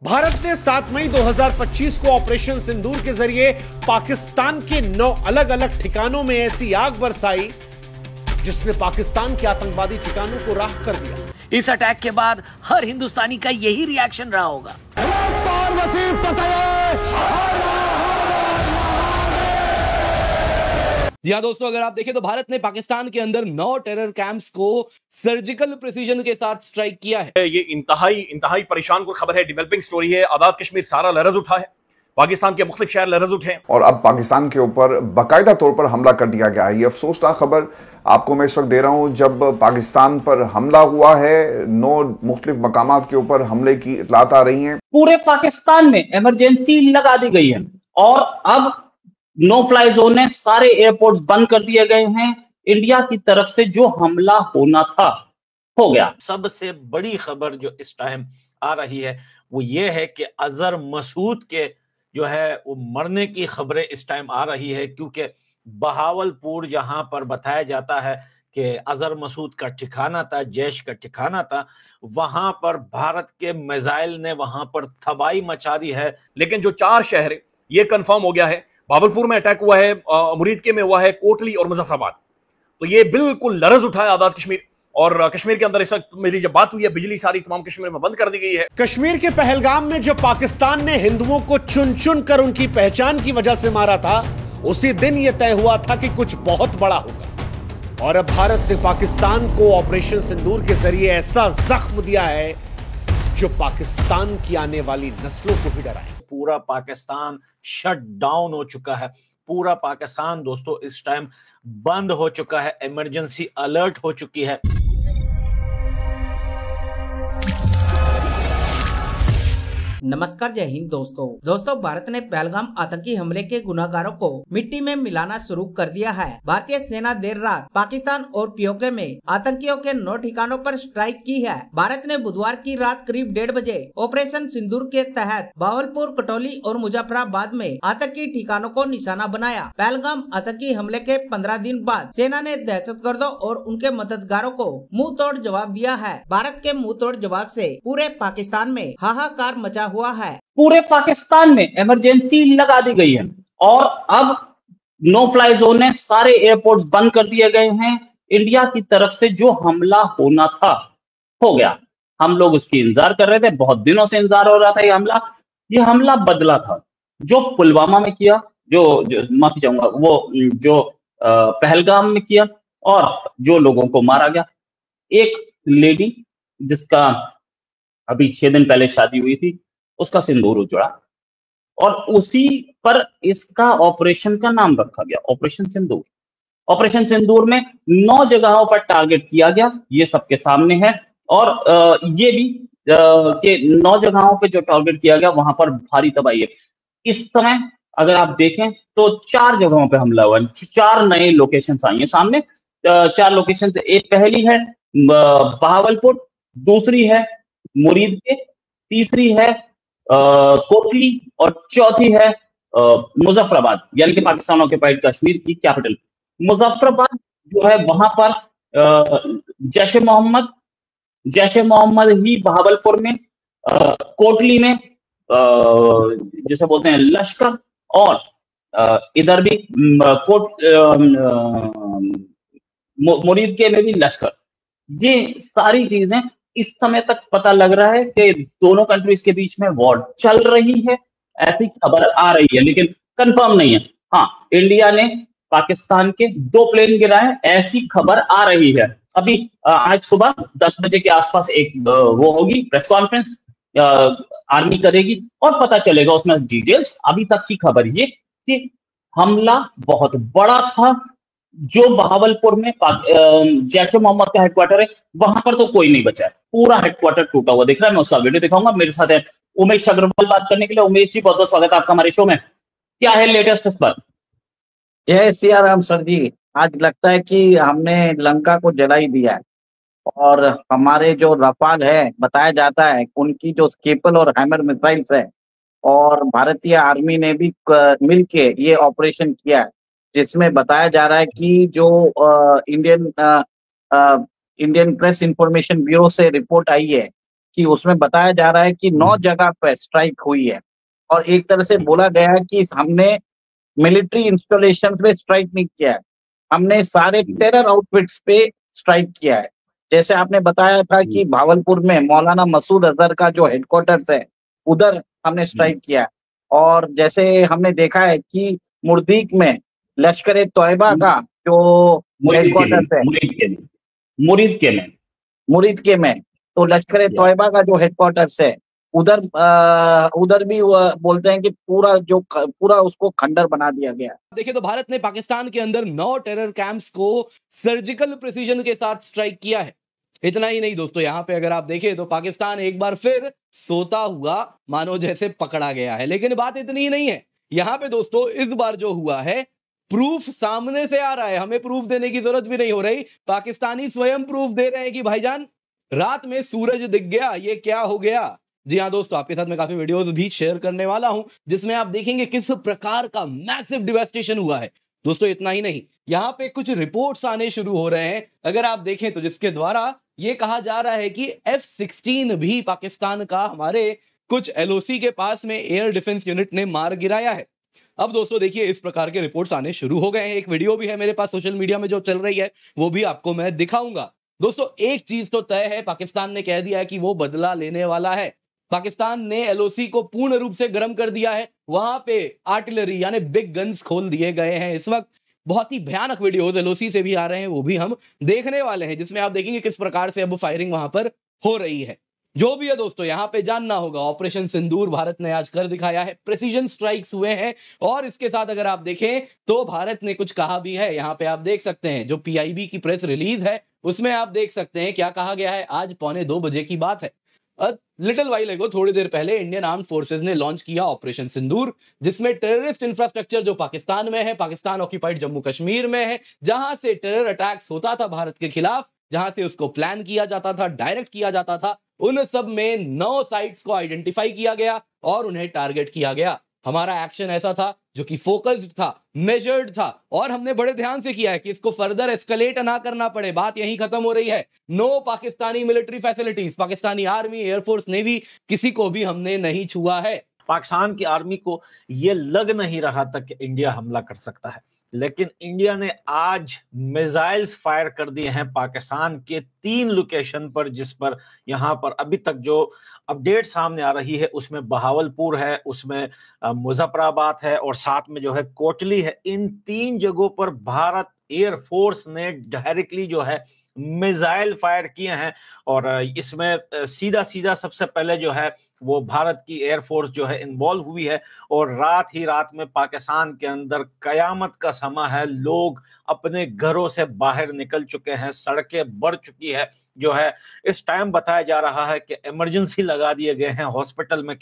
भारत ने 7 मई 2025 को ऑपरेशन सिंदूर के जरिए पाकिस्तान के 9 अलग अलग ठिकानों में ऐसी आग बरसाई जिसने पाकिस्तान के आतंकवादी ठिकानों को राख कर दिया। इस अटैक के बाद हर हिंदुस्तानी का यही रिएक्शन रहा होगा। जी हाँ दोस्तों, अगर आप देखें तो भारत ने पाकिस्तान के अंदर 9 टेरर कैंप्स को सर्जिकल प्रिसीजन के साथ स्ट्राइक किया है। ये इंतहाई परेशान कुल खबर है, डेवलपिंग स्टोरी है। आजाद कश्मीर सारा लरज उठा है, पाकिस्तान के मुख्तलिफ शहर लरज उठे हैं और अब पाकिस्तान के ऊपर बाकायदा तौर पर हमला कर दिया गया है। ये अफसोसनाक खबर आपको मैं इस वक्त दे रहा हूं जब पाकिस्तान पर हमला हुआ है। 9 मुख्तलिफ मकामात के ऊपर हमले की इतलात आ रही हैं। पूरे पाकिस्तान में इमरजेंसी लगा दी गई है और अब नो फ्लाई जोन है, सारे एयरपोर्ट्स बंद कर दिए गए हैं। इंडिया की तरफ से जो हमला होना था हो गया। सबसे बड़ी खबर जो इस टाइम आ रही है वो ये है कि अजहर मसूद के जो है वो मरने की खबरें इस टाइम आ रही है, क्योंकि बहावलपुर जहां पर बताया जाता है कि अजहर मसूद का ठिकाना था, जैश का ठिकाना था, वहां पर भारत के मिसाइल ने वहां पर तबाही मचा दी है। लेकिन जो 4 शहर है ये कंफर्म हो गया है, बावलपुर में अटैक हुआ है, मुरीदके में हुआ है, कोटली और मुजफ्फराबाद। तो ये बिल्कुल लरज उठा है आजाद कश्मीर। और कश्मीर के अंदर इस वक्त मेरी जब बात हुई है, बिजली सारी तमाम कश्मीर में बंद कर दी गई है। कश्मीर के पहलगाम में जब पाकिस्तान ने हिंदुओं को चुन चुन कर उनकी पहचान की वजह से मारा था, उसी दिन यह तय हुआ था कि कुछ बहुत बड़ा होगा। और अब भारत ने पाकिस्तान को ऑपरेशन सिंदूर के जरिए ऐसा जख्म दिया है जो पाकिस्तान की आने वाली नस्लों को भी डराए। पूरा पाकिस्तान शट डाउन हो चुका है। पूरा पाकिस्तान दोस्तों इस टाइम बंद हो चुका है, इमरजेंसी अलर्ट हो चुकी है। नमस्कार, जय हिंद दोस्तों भारत ने पहलगाम आतंकी हमले के गुनाहगारों को मिट्टी में मिलाना शुरू कर दिया है। भारतीय सेना देर रात पाकिस्तान और पीओके में आतंकियों के 9 ठिकानों पर स्ट्राइक की है। भारत ने बुधवार की रात करीब 1:30 बजे ऑपरेशन सिंदूर के तहत बावलपुर, कटौली और मुजफ्फराबाद में आतंकी ठिकानों को निशाना बनाया। पहलगाम आतंकी हमले के 15 दिन बाद सेना ने दहशतगर्दों और उनके मददगारों को मुंह तोड़ जवाब दिया है। भारत के मुंह तोड़ जवाब से पूरे पाकिस्तान में हाहाकार मचा हुआ है। पूरे पाकिस्तान में इमरजेंसी लगा दी गई है और अब नो फ्लाई जोन है, सारे एयरपोर्ट्स बंद कर दिए गए हैं। इंडिया की तरफ से जो हमला होना था हो गया। हम लोग उसकी इंतजार कर रहे थे, बहुत दिनों से इंतजार हो रहा था। ये हमला बदला था जो पुलवामा में किया, जो माफी चाहूंगा, वो जो पहलगाम में किया और जो लोगों को मारा गया। एक लेडी जिसका अभी 6 दिन पहले शादी हुई थी, उसका सिंदूर उजड़ा और उसी पर इसका ऑपरेशन का नाम रखा गया, ऑपरेशन सिंदूर। ऑपरेशन सिंदूर में 9 जगहों पर टारगेट किया गया, ये सबके सामने है। और ये भी कि 9 जगहों पे जो टारगेट किया गया वहां पर भारी तबाही है। इस समय अगर आप देखें तो 4 जगहों पे हमला हुआ है, 4 नए लोकेशन आई है सामने। 4 लोकेशन, एक पहली है बहावलपुर, दूसरी है मुरीदके, तीसरी है कोटली और चौथी है मुजफ्फराबाद, यानी कि पाकिस्तान ऑक्युपाइड कश्मीर की कैपिटल मुजफ्फराबाद जो है। वहां पर जैश ए मोहम्मद ही बहावलपुर में, कोटली में जैसे बोलते हैं लश्कर, और इधर भी मुरीदके में भी लश्कर। ये सारी चीजें इस समय तक पता लग रहा है कि दोनों कंट्रीज के बीच में वॉर चल रही है, ऐसी खबर आ रही है, लेकिन कंफर्म नहीं है। हाँ, इंडिया ने पाकिस्तान के 2 प्लेन गिराए, ऐसी खबर आ रही है। अभी आज सुबह 10 बजे के आसपास एक वो होगी प्रेस कॉन्फ्रेंस, आर्मी करेगी और पता चलेगा उसमें डिटेल्स। अभी तक की खबर ये कि हमला बहुत बड़ा था। जो बहावलपुर में जैश ए मोहम्मद का हेडक्वार्टर है, वहां पर तो कोई नहीं बचा है, पूरा हेडक्वार्टर टूटा हुआ दिख रहा है। मैं उसका वीडियो दिखाऊंगा। मेरे साथ है उमेश अग्रवाल बात करने के लिए। उमेश जी, बहुत बहुत स्वागत है आपका हमारे शो में। क्या है लेटेस्ट इस पर? जय सिया राम सर जी। आज लगता है कि हमने लंका को जला ही दिया है और हमारे जो रफाल है, बताया जाता है उनकी जो स्केपल और हैमर मिसाइल्स है, और भारतीय आर्मी ने भी मिलके ये ऑपरेशन किया है, जिसमें बताया जा रहा है कि जो इंडियन प्रेस इंफॉर्मेशन ब्यूरो से रिपोर्ट आई है कि उसमें बताया जा रहा है कि 9 जगह पर स्ट्राइक हुई है और एक तरह से बोला गया है कि हमने मिलिट्री इंस्टॉलेशन पे स्ट्राइक नहीं किया है, हमने सारे टेरर आउटफिट्स पे स्ट्राइक किया है। जैसे आपने बताया था कि भावलपुर में मौलाना मसूद अजहर का जो हेडक्वार्टर्स है उधर हमने स्ट्राइक किया है, और जैसे हमने देखा है कि मुर्दीक में लश्कर ए तोयबा का जो हेडक्वार्टर्स है मुरीद के में तो लश्कर ए तोयबा का जो हेडक्वार्टर्स है उधर भी बोलते हैं कि पूरा उसको खंडर बना दिया गया। देखिए तो भारत ने पाकिस्तान के अंदर 9 टेरर कैंप्स को सर्जिकल प्रिसीजन के साथ स्ट्राइक किया है। इतना ही नहीं दोस्तों, यहाँ पे अगर आप देखें तो पाकिस्तान एक बार फिर सोता हुआ मानो जैसे पकड़ा गया है। लेकिन बात इतनी ही नहीं है, यहाँ पे दोस्तों इस बार जो हुआ है प्रूफ सामने से आ रहा है, हमें प्रूफ देने की जरूरत भी नहीं हो रही, पाकिस्तानी स्वयं प्रूफ दे रहे हैं कि भाईजान रात में सूरज दिख गया, ये क्या हो गया। जी हाँ दोस्तों, आपके साथ मैं काफी वीडियोस भी शेयर करने वाला हूं जिसमें आप देखेंगे किस प्रकार का मैसिव डिवास्टेशन हुआ है। दोस्तों इतना ही नहीं, यहाँ पे कुछ रिपोर्ट्स आने शुरू हो रहे हैं अगर आप देखें तो, जिसके द्वारा ये कहा जा रहा है कि F-16 भी पाकिस्तान का हमारे कुछ LOC के पास में एयर डिफेंस यूनिट ने मार गिराया है। अब दोस्तों देखिए इस प्रकार के रिपोर्ट्स आने शुरू हो गए हैं। एक वीडियो भी है मेरे पास सोशल मीडिया में जो चल रही है, वो भी आपको मैं दिखाऊंगा। दोस्तों एक चीज तो तय है, पाकिस्तान ने कह दिया है कि वो बदला लेने वाला है। पाकिस्तान ने LOC को पूर्ण रूप से गर्म कर दिया है, वहां पे आर्टिलरी यानी बिग गन्स खोल दिए गए हैं। इस वक्त बहुत ही भयानक वीडियोस LOC से भी आ रहे हैं, वो भी हम देखने वाले हैं, जिसमें आप देखेंगे किस प्रकार से अब फायरिंग वहां पर हो रही है। जो भी है दोस्तों, यहाँ पे जानना होगा, ऑपरेशन सिंदूर भारत ने आज कर दिखाया है, प्रिसीजन स्ट्राइक्स हुए हैं, और इसके साथ अगर आप देखें तो भारत ने कुछ कहा भी है। यहाँ पे आप देख सकते हैं जो PIB की प्रेस रिलीज है उसमें आप देख सकते हैं क्या कहा गया है। आज 1:45 बजे की बात है, लिटिल वाइल एगो, थोड़ी देर पहले इंडियन आर्म्ड फोर्सेज ने लॉन्च किया ऑपरेशन सिंदूर, जिसमें टेररिस्ट इंफ्रास्ट्रक्चर जो पाकिस्तान में है, पाकिस्तान ऑक्यूपाइड जम्मू कश्मीर में है, जहां से टेरर अटैक्स होता था भारत के खिलाफ, जहां से उसको प्लान किया जाता था, डायरेक्ट किया जाता था, उन सब में 9 साइट्स को आइडेंटिफाई किया गया और उन्हें टारगेट किया गया। हमारा एक्शन ऐसा था जो कि फोकस्ड था, मेजर्ड था, और हमने बड़े ध्यान से किया है कि इसको फर्दर एस्केलेट ना करना पड़े। बात यहीं खत्म हो रही है। No Pakistani military facilities, Pakistani army, air force, navy, किसी को भी हमने नहीं छुआ है। पाकिस्तान की आर्मी को यह लग नहीं रहा था कि इंडिया हमला कर सकता है, लेकिन इंडिया ने आज मिसाइल्स फायर कर दिए हैं पाकिस्तान के 3 लोकेशन पर, जिस पर यहां पर अभी तक जो अपडेट सामने आ रही है उसमें बहावलपुर है, उसमें मुजफ्फराबाद है, और साथ में जो है कोटली है। इन 3 जगहों पर भारत एयरफोर्स ने डायरेक्टली जो है मिसाइल फायर किए हैं, और इसमें सीधा सीधा सबसे पहले जो है वो भारत की एयरफोर्स जो है इन्वॉल्व हुई है। और रात ही रात में पाकिस्तान के अंदर कयामत का समय है, लोग अपने घरों से बाहर निकल चुके हैं, सड़कें बढ़ चुकी है, जो है इस टाइम बताया जा रहा है कि इमरजेंसी लगा दिए गए हैं हॉस्पिटल में।